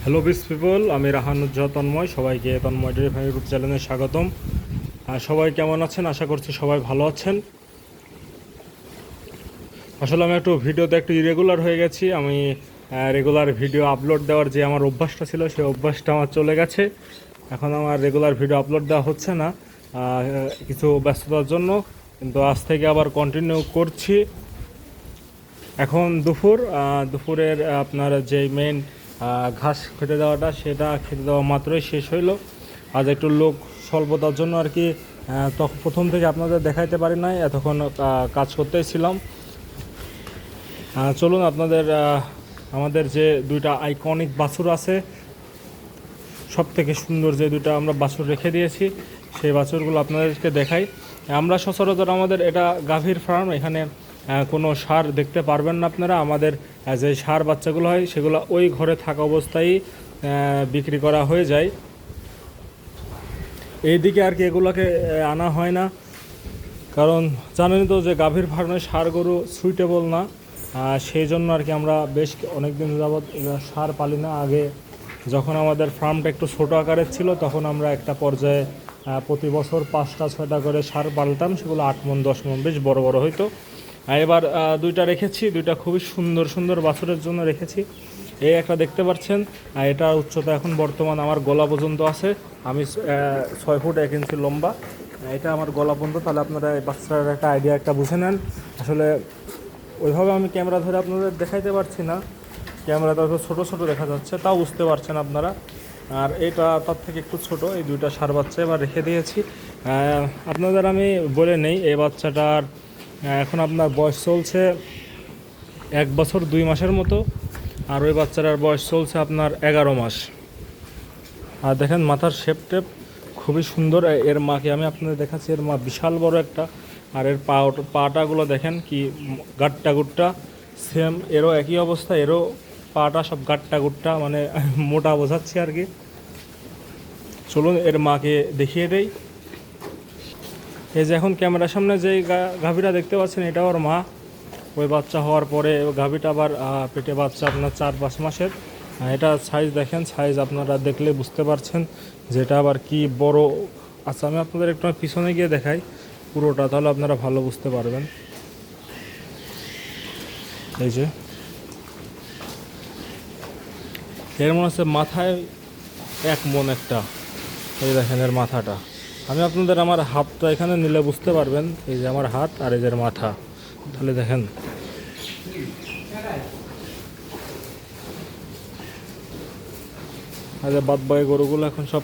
Hello বিস people, আমি রাহানুজ্জাহ তন্ময়। সবাইকে তন্ময় ডেইরি ফার্ম ইউটিউব চ্যানেলে স্বাগতম। সবাই কেমন আছেন? আশা করছি সবাই ভালো আছেন। আসলে আমি একটু ভিডিওতে একটু ইরেগুলার হয়ে গেছি। আমি রেগুলার ভিডিও আপলোড দেওয়ার যে আমার অভ্যাসটা ছিল, সেই অভ্যাসটা আমার চলে গেছে। এখন আমার রেগুলার ভিডিও আপলোড দেওয়া হচ্ছে না কিছু ব্যস্ততার জন্য, কিন্তু আজ থেকে আবার কন্টিনিউ করছি। এখন দুপুরের আপনার যে মেন ঘাস খেতে দেওয়াটা, সেটা খেতে দেওয়া মাত্রই শেষ হইলো। আজ একটু লোক স্বল্পতার জন্য আর কি তখন প্রথম থেকে আপনাদের দেখাইতে পারি নাই, এতক্ষণ কাজ করতেই ছিলাম। চলুন আপনাদের আমাদের যে দুইটা আইকনিক বাছুর আছে, সব থেকে সুন্দর যে দুইটা আমরা বাছুর রেখে দিয়েছি, সেই বাছুরগুলো আপনাদেরকে দেখাই। আমরা সচরাচর আমাদের এটা গাভীর ফার্ম, এখানে কোনো সার দেখতে পারবেন না আপনারা। আমাদের যে সার বাচ্চাগুলো হয়, সেগুলো ওই ঘরে থাকা অবস্থায় বিক্রি করা হয়ে যায়। এইদিকে আর কি এগুলোকে আনা হয় না, কারণ জানেন তো যে গাভীর ফার্মে সার গরু সুইটেবল না। সেই জন্য আর কি আমরা বেশ অনেক দিন যাবৎ সার পালি না। আগে যখন আমাদের ফার্মটা একটু ছোটো আকারের ছিল, তখন আমরা একটা পর্যায়ে প্রতি বছর 5টা-6টা করে সার পালতাম, সেগুলো 8 মণ 10 মণ বেশ বড় বড় হইতো। এবার দুইটা রেখেছি, দুইটা খুবই সুন্দর সুন্দর বাছুরের জন্য রেখেছি। এই একটা দেখতে পাচ্ছেন, এটার উচ্চতা এখন বর্তমান আমার গলা পর্যন্ত আছে। আমি 6 ফুট 1 ইঞ্চি লম্বা, এটা আমার গলা পর্যন্ত। তাহলে আপনারা এই বাচ্চাটার একটা আইডিয়া একটা বুঝে নেন। আসলে ওইভাবে আমি ক্যামেরা ধরে আপনাদের দেখাইতে পারছি না, ক্যামেরাতে হয়তো ছোটো ছোটো দেখা যাচ্ছে, তাও বুঝতে পারছেন আপনারা। আর এটা তার থেকে একটু ছোট, এই দুইটা সার বাচ্চা এবার রেখে দিয়েছি। আপনাদের আমি বলে নেই, এই বাচ্চাটার এখন আপনার বয়স চলছে 1 বছর 2 মাসের মতো, আর ওই বাচ্চাটার বয়স চলছে আপনার 11 মাস। আর দেখেন মাথার শেপ টেপ খুবই সুন্দর। এর মাকে আমি আপনাদের দেখাচ্ছি, এর মা বিশাল বড় একটা। আর এর পাটাগুলো দেখেন কি গাট্টা গুট্টা, সেম এরও একই অবস্থা, এরও পাটা সব গাট্টা গুট্টা, মানে মোটা বোঝাচ্ছি আর কি। চলুন এর মাকে দেখিয়ে দেই। এই যে এখন ক্যামেরার সামনে যে গাভীটা দেখতে পাচ্ছেন, এটা ওর মা। ওই বাচ্চা হওয়ার পরে গাভীটা আবার পেটে বাচ্চা আপনার 4-5 মাসের। এটা সাইজ দেখেন, সাইজ আপনারা দেখলে বুঝতে পারছেন যেটা আবার কি বড়। আচ্ছা, আমি আপনাদের একটু পিছনে গিয়ে দেখাই পুরোটা, তাহলে আপনারা ভালো বুঝতে পারবেন। এই যে এর মনে হচ্ছে মাথায় 1 মণ একটা। এই দেখেন এর মাথাটা। আমি আপনাদের আমার হাতটা এখানে নিলে বুঝতে পারবেন, এই যে আমার হাত আর এই যে মাথা, তাহলে দেখেন। আর যে বাদ বাকি গরুগুলো এখন সব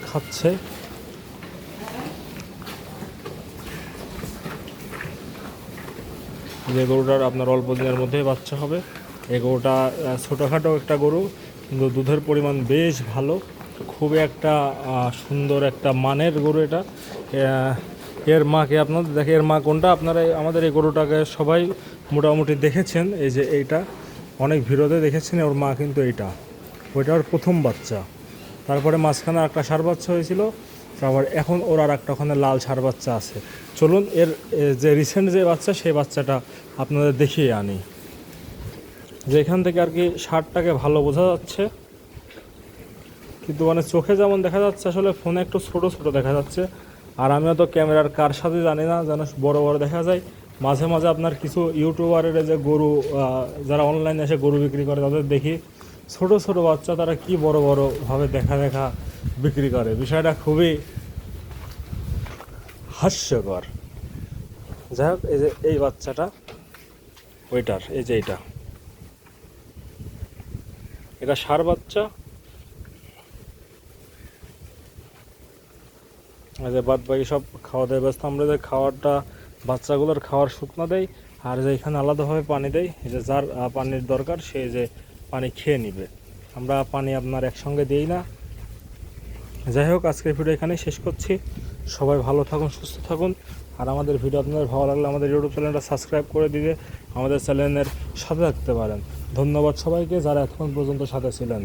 খাচ্ছে। যে গরুটার আপনার অল্প দিনের মধ্যেই বাচ্চা হবে, এই গরুটা ছোটোখাটো একটা গরু, কিন্তু দুধের পরিমাণ বেশ ভালো। খুবই একটা সুন্দর একটা মানের গরু এটা। এর মাকে আপনাদের দেখে, এর মা কোনটা আপনারা আমাদের এই গরুটাকে সবাই মোটামুটি দেখেছেন। এই যে এইটা অনেক ভিডিওতে দেখেছেন, ওর মা কিন্তু এইটা, ওইটা ওর প্রথম বাচ্চা। তারপরে মাঝখানে একটা ষাঁড় বাচ্চা হয়েছিল, তারপর এখন ওর আর একটা ওখানে লাল ষাঁড় বাচ্চা আছে। চলুন এর যে রিসেন্ট যে বাচ্চা, সেই বাচ্চাটা আপনাদের দেখিয়ে আনি। যে এখান থেকে আর কি ষাঁড়টাকে ভালো বোঝা যাচ্ছে, কিন্তু মানে চোখে যেমন দেখা যাচ্ছে, আসলে ফোনে একটু ছোট ছোট দেখা যাচ্ছে। আর আমিও তো ক্যামেরার কার সাথে জানি না, যেন বড় বড় দেখা যায়। মাঝে মাঝে আপনার কিছু ইউটিউবারের যে গরু, যারা অনলাইনে এসে গরু বিক্রি করে, তাদের দেখি ছোট ছোট বাচ্চা, তারা কি বড় বড় ভাবে দেখা দেখা বিক্রি করে। বিষয়টা খুবই হাস্যকর। যাই হোক, এই যে এই বাচ্চাটা ওইটার, এই যে এটা ষাঁড় বাচ্চা। যে বাদ বাকি সব খাওয়া দাওয়া ব্যস্ত। আমরা যে খাওয়ারটা বাচ্চাগুলোর খাওয়ার শুকনো দেয়, আর যে এখানে আলাদাভাবে পানি দেয়। এই যে যার পানির দরকার, সে যে পানি খেয়ে নিবে, আমরা পানি আপনার একসঙ্গে দিই না। যাই হোক, আজকের ভিডিও এখানেই শেষ করছি। সবাই ভালো থাকুন, সুস্থ থাকুন। আর আমাদের ভিডিও আপনাদের ভালো লাগলে আমাদের ইউটিউব চ্যানেলটা সাবস্ক্রাইব করে দিয়ে আমাদের চ্যানেলের সাথে থাকতে পারেন। ধন্যবাদ সবাইকে যারা এতক্ষণ পর্যন্ত সাথে ছিলেন।